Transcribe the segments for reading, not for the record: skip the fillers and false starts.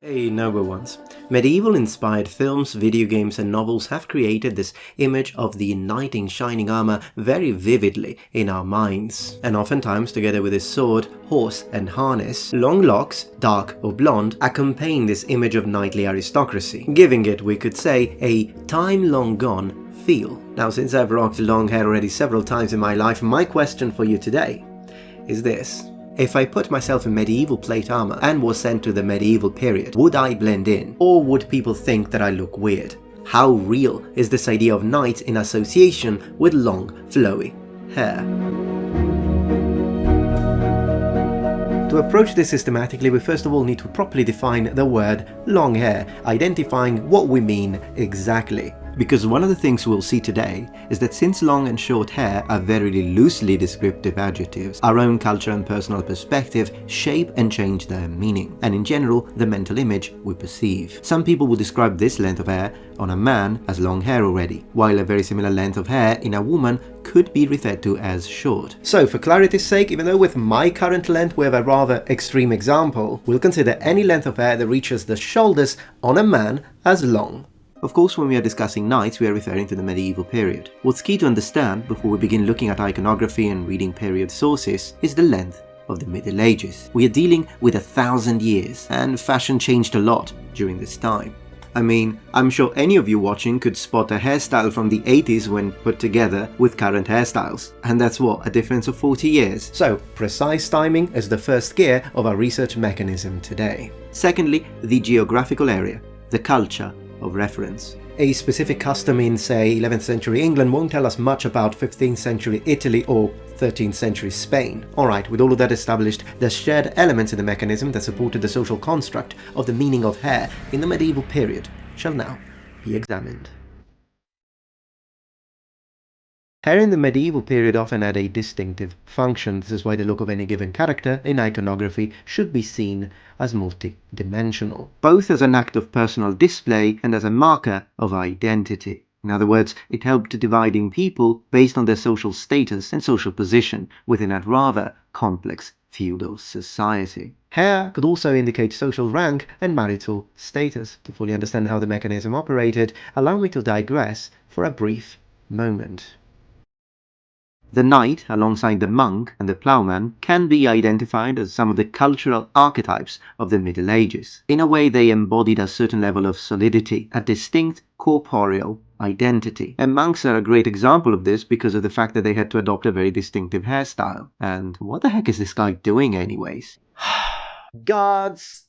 Hey number ones. Medieval-inspired films, video games and novels have created this image of the knight in shining armor very vividly in our minds. And oftentimes, together with his sword, horse and harness, long locks, dark or blonde, accompany this image of knightly aristocracy, giving it, we could say, a time long gone feel. Now, since I've rocked long hair already several times in my life, my question for you today is this. If I put myself in medieval plate armor and was sent to the medieval period, would I blend in? Or would people think that I look weird? How real is this idea of knights in association with long, flowy hair? To approach this systematically, we first of all need to properly define the word long hair, identifying what we mean exactly. Because one of the things we'll see today is that since long and short hair are very loosely descriptive adjectives, our own culture and personal perspective shape and change their meaning, and in general, the mental image we perceive. Some people will describe this length of hair on a man as long hair already, while a very similar length of hair in a woman could be referred to as short. So for clarity's sake, even though with my current length we have a rather extreme example, we'll consider any length of hair that reaches the shoulders on a man as long. Of course, when we are discussing knights, we are referring to the medieval period. What's key to understand before we begin looking at iconography and reading period sources is the length of the Middle Ages. We are dealing with 1,000 years, and fashion changed a lot during this time. I mean, I'm sure any of you watching could spot a hairstyle from the 80s when put together with current hairstyles. And that's what, a difference of 40 years. So, precise timing is the first gear of our research mechanism today. Secondly, the geographical area, the culture of reference. A specific custom in, say, 11th century England won't tell us much about 15th century Italy or 13th century Spain. Alright, with all of that established, the shared elements in the mechanism that supported the social construct of the meaning of hair in the medieval period shall now be examined. Hair in the medieval period often had a distinctive function. This is why the look of any given character in iconography should be seen as multi-dimensional, both as an act of personal display and as a marker of identity. In other words, it helped dividing people based on their social status and social position within a rather complex feudal society. Hair could also indicate social rank and marital status. To fully understand how the mechanism operated, allow me to digress for a brief moment. The knight, alongside the monk and the ploughman, can be identified as some of the cultural archetypes of the Middle Ages. In a way, they embodied a certain level of solidity, a distinct corporeal identity. And monks are a great example of this because of the fact that they had to adopt a very distinctive hairstyle. And what the heck is this guy doing anyways? Gods!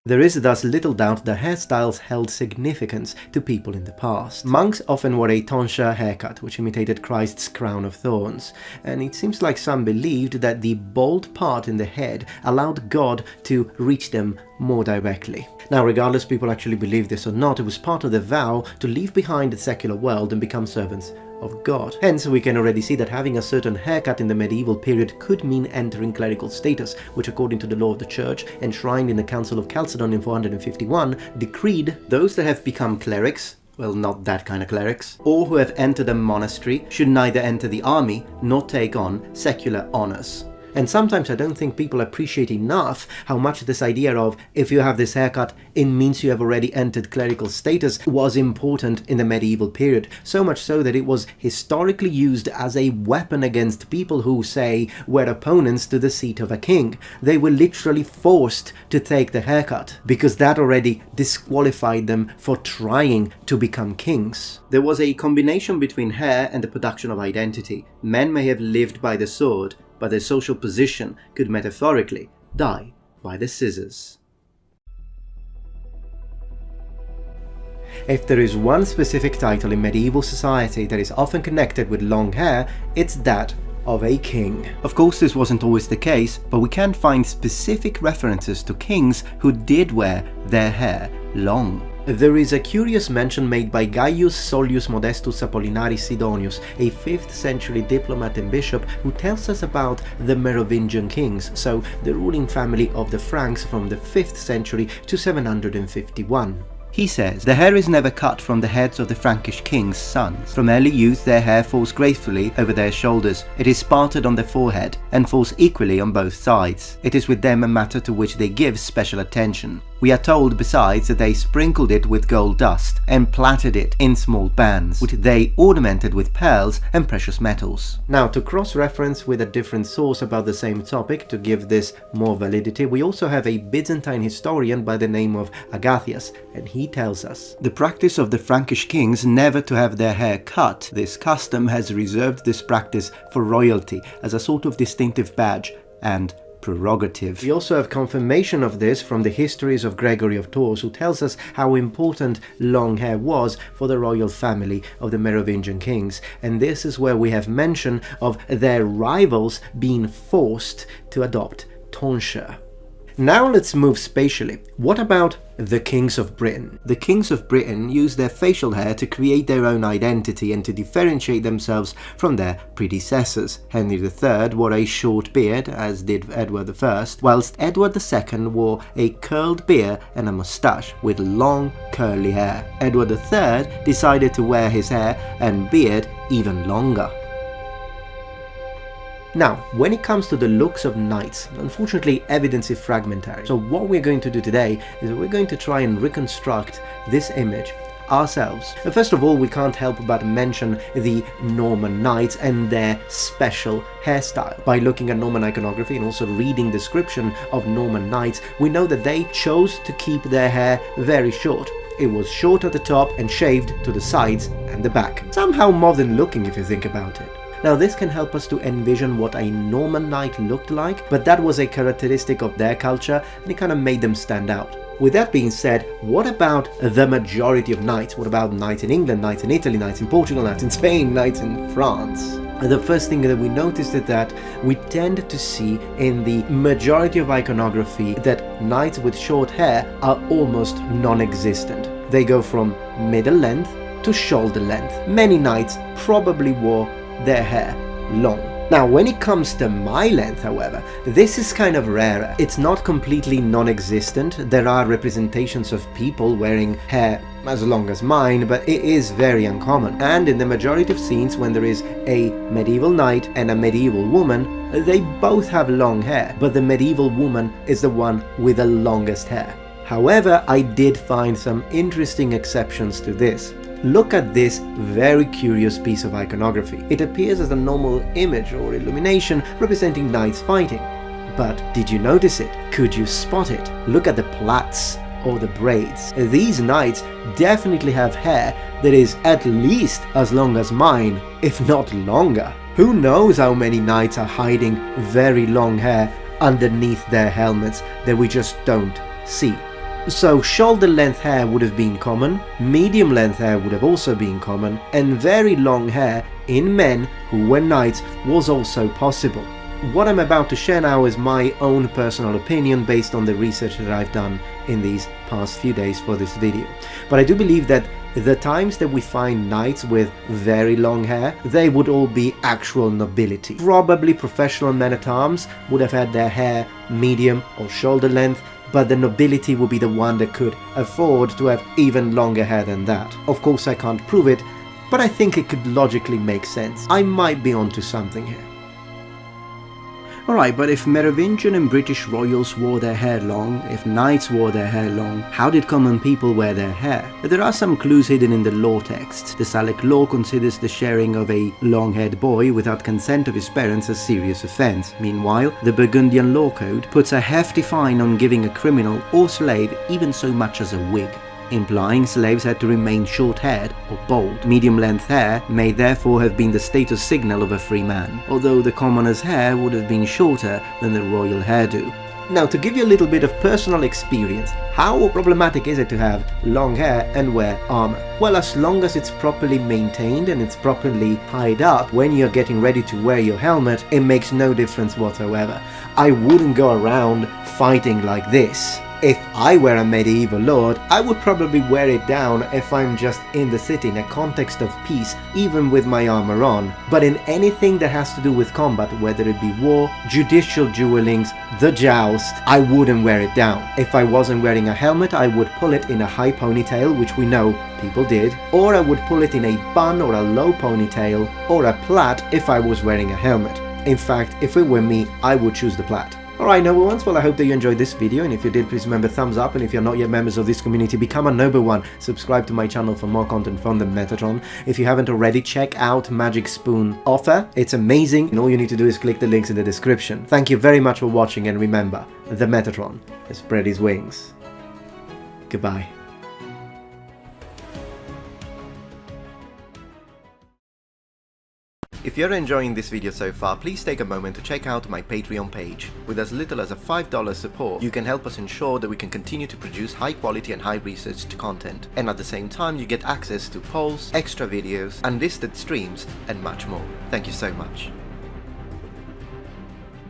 There is thus little doubt that hairstyles held significance to people in the past. Monks often wore a tonsure haircut, which imitated Christ's crown of thorns, and it seems like some believed that the bald part in the head allowed God to reach them more directly. Now, regardless people actually believed this or not, it was part of the vow to leave behind the secular world and become servants of God. Hence, we can already see that having a certain haircut in the medieval period could mean entering clerical status, which according to the law of the church, enshrined in the Council of Chalcedon in 451, decreed those that have become clerics, well, not that kind of clerics, or who have entered a monastery should neither enter the army nor take on secular honors. And sometimes I don't think people appreciate enough how much this idea of, if you have this haircut, it means you have already entered clerical status was important in the medieval period. So much so that it was historically used as a weapon against people who, say, were opponents to the seat of a king. They were literally forced to take the haircut, because that already disqualified them for trying to become kings. There was a combination between hair and the production of identity. Men may have lived by the sword, but their social position could metaphorically die by the scissors. If there is one specific title in medieval society that is often connected with long hair, it's that of a king. Of course, this wasn't always the case, but we can find specific references to kings who did wear their hair long. There is a curious mention made by Gaius Sollius Modestus Apollinaris Sidonius, a 5th century diplomat and bishop, who tells us about the Merovingian kings, so the ruling family of the Franks from the 5th century to 751. He says, "The hair is never cut from the heads of the Frankish kings' sons. From early youth their hair falls gracefully over their shoulders. It is parted on the forehead, and falls equally on both sides. It is with them a matter to which they give special attention. We are told besides that they sprinkled it with gold dust and plaited it in small bands, which they ornamented with pearls and precious metals. Now, to cross-reference with a different source about the same topic to give this more validity, we also have a Byzantine historian by the name of Agathias, and he tells us the practice of the Frankish kings never to have their hair cut. This custom has reserved this practice for royalty as a sort of distinctive badge and prerogative. We also have confirmation of this from the histories of Gregory of Tours, who tells us how important long hair was for the royal family of the Merovingian kings, and this is where we have mention of their rivals being forced to adopt tonsure. Now let's move spatially. What about the kings of Britain? The kings of Britain used their facial hair to create their own identity and to differentiate themselves from their predecessors. Henry III wore a short beard, as did Edward I, whilst Edward II wore a curled beard and a moustache with long curly hair. Edward III decided to wear his hair and beard even longer. Now, when it comes to the looks of knights, unfortunately evidence is fragmentary. So what we're going to do today is we're going to try and reconstruct this image ourselves. First of all, we can't help but mention the Norman knights and their special hairstyle. By looking at Norman iconography and also reading description of Norman knights, we know that they chose to keep their hair very short. It was short at the top and shaved to the sides and the back. Somehow modern looking if you think about it. Now this can help us to envision what a Norman knight looked like, but that was a characteristic of their culture and it kind of made them stand out. With that being said, what about the majority of knights? What about knights in England, knights in Italy, knights in Portugal, knights in Spain, knights in France? The first thing that we noticed is that we tend to see in the majority of iconography that knights with short hair are almost non-existent. They go from middle length to shoulder length. Many knights probably wore their hair long. Now, when it comes to my length, however, this is kind of rarer. It's not completely non-existent. There are representations of people wearing hair as long as mine, but it is very uncommon. And in the majority of scenes when there is a medieval knight and a medieval woman, they both have long hair, but the medieval woman is the one with the longest hair. However, I did find some interesting exceptions to this. Look at this very curious piece of iconography. It appears as a normal image or illumination representing knights fighting. But did you notice it? Could you spot it? Look at the plaits or the braids. These knights definitely have hair that is at least as long as mine, if not longer. Who knows how many knights are hiding very long hair underneath their helmets that we just don't see. So shoulder length hair would have been common, medium length hair would have also been common, and very long hair in men who were knights was also possible. What I'm about to share now is my own personal opinion based on the research that I've done in these past few days for this video. But I do believe that the times that we find knights with very long hair, they would all be actual nobility. Probably professional men-at-arms would have had their hair medium or shoulder length, but the nobility would be the one that could afford to have even longer hair than that. Of course I can't prove it, but I think it could logically make sense. I might be onto something here. Alright, but if Merovingian and British royals wore their hair long, if knights wore their hair long, how did common people wear their hair? There are some clues hidden in the law texts. The Salic law considers the sharing of a long-haired boy without consent of his parents a serious offence. Meanwhile, the Burgundian law code puts a hefty fine on giving a criminal or slave even so much as a wig, implying slaves had to remain short-haired or bald. Medium-length hair may therefore have been the status signal of a free man, although the commoner's hair would have been shorter than the royal hairdo. Now, to give you a little bit of personal experience, how problematic is it to have long hair and wear armor? Well, as long as it's properly maintained and it's properly tied up when you're getting ready to wear your helmet, it makes no difference whatsoever. I wouldn't go around fighting like this. If I were a medieval lord, I would probably wear it down if I'm just in the city in a context of peace, even with my armor on. But in anything that has to do with combat, whether it be war, judicial duelings, the joust, I wouldn't wear it down. If I wasn't wearing a helmet, I would pull it in a high ponytail, which we know people did, or I would pull it in a bun or a low ponytail, or a plait if I was wearing a helmet. In fact, if it were me, I would choose the plait. Alright, noble ones, well I hope that you enjoyed this video, and if you did, please remember thumbs up, and if you're not yet members of this community, become a noble one. Subscribe to my channel for more content from the Metatron. If you haven't already, check out Magic Spoon Offer. It's amazing, and all you need to do is click the links in the description. Thank you very much for watching, and remember, the Metatron has spread his wings. Goodbye. If you're enjoying this video so far, please take a moment to check out my Patreon page. With as little as a $5 support, you can help us ensure that we can continue to produce high quality and high researched content. And at the same time, you get access to polls, extra videos, unlisted streams, and much more. Thank you so much.